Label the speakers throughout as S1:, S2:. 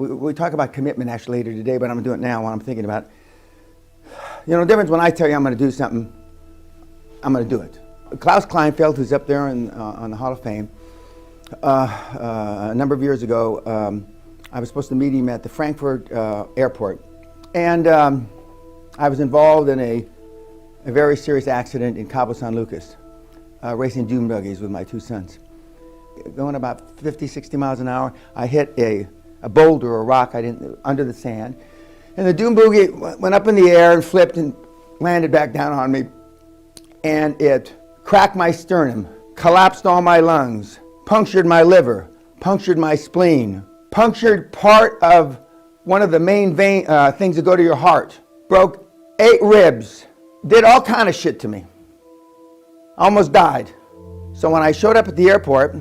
S1: We talk about commitment actually later today, but I'm going to do it now while I'm thinking about it. You know, the difference when I tell you I'm going to do something, I'm going to do it. Klaus Kleinfeld, who's up there on the Hall of Fame, a number of years ago, I was supposed to meet him at the Frankfurt airport. And I was involved in a very serious accident in Cabo San Lucas, racing dune buggies with my two sons. Going about 50, 60 miles an hour, I hit a boulder or a rock under the sand. And the dune buggy went up in the air and flipped and landed back down on me. And it cracked my sternum, collapsed all my lungs, punctured my liver, punctured my spleen, punctured part of one of the main things that go to your heart, broke 8 ribs, did all kind of shit to me. Almost died. So when I showed up at the airport,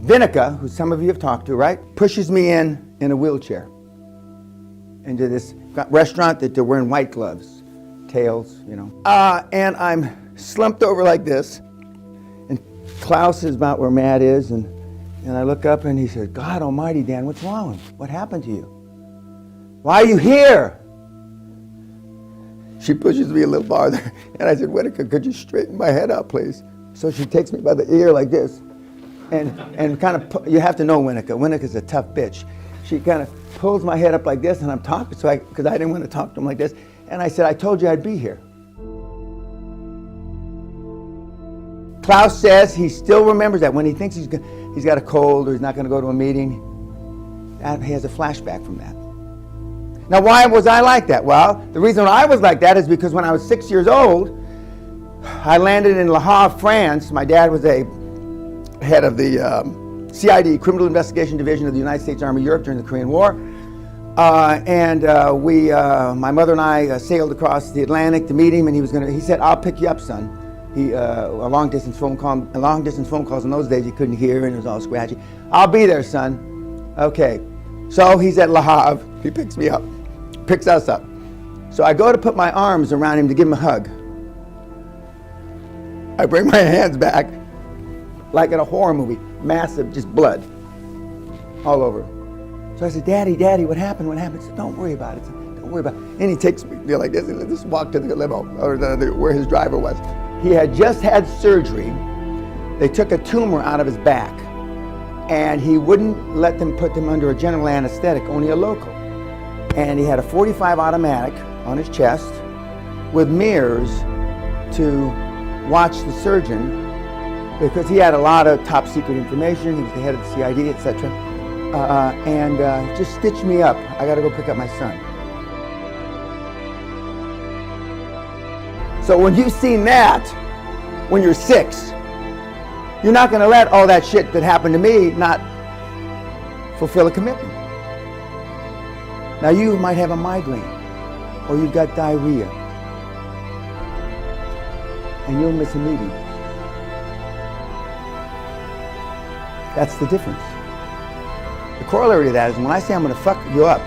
S1: Vinica, who some of you have talked to, right, pushes me in a wheelchair into this restaurant that they're wearing white gloves, tails, you know. And I'm slumped over like this, and Klaus is about where Matt is, and I look up and he says, "God almighty, Dan, what's wrong? What happened to you? Why are you here?" She pushes me a little farther, and I said, "Vinica, could you straighten my head up, please?" So she takes me by the ear like this, and kind of, you have to know Vinica. Winica's a tough bitch. She kind of pulls my head up like this, and I'm talking, because I didn't want to talk to him like this, and I said, "I told you I'd be here." Klaus says he still remembers that when he thinks he's got a cold or he's not going to go to a meeting, he has a flashback from that. Now, why was I like that? Well, the reason I was like that is because when I was 6 years old, I landed in Le Havre, France. My dad was a head of the CID, Criminal Investigation Division of the United States Army Europe during the Korean War. My mother and I sailed across the Atlantic to meet him, and he said, "I'll pick you up, son." A long distance phone calls in those days he couldn't hear and it was all scratchy. "I'll be there, son." Okay. So he's at Le Havre. He picks me up, picks us up. So I go to put my arms around him to give him a hug. I bring my hands back like in a horror movie, massive, just blood all over. So I said, Daddy, what happened? What happened?" He said, "Don't worry about it. Don't worry about it." And he takes me like this and just walked to the limo, or where his driver was. He had just had surgery. They took a tumor out of his back, and he wouldn't let them put him under a general anesthetic, only a local. And he had a .45 automatic on his chest with mirrors to watch the surgeon, because he had a lot of top secret information. He was the head of the CID, etc. And just stitched me up. I got to go pick up my son. So when you've seen that, when you're 6, you're not going to let all that shit that happened to me not fulfill a commitment. Now you might have a migraine, or you've got diarrhea, and you'll miss a meeting. That's the difference. The corollary to that is when I say I'm going to fuck you up,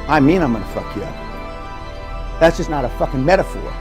S1: I mean I'm going to fuck you up. That's just not a fucking metaphor.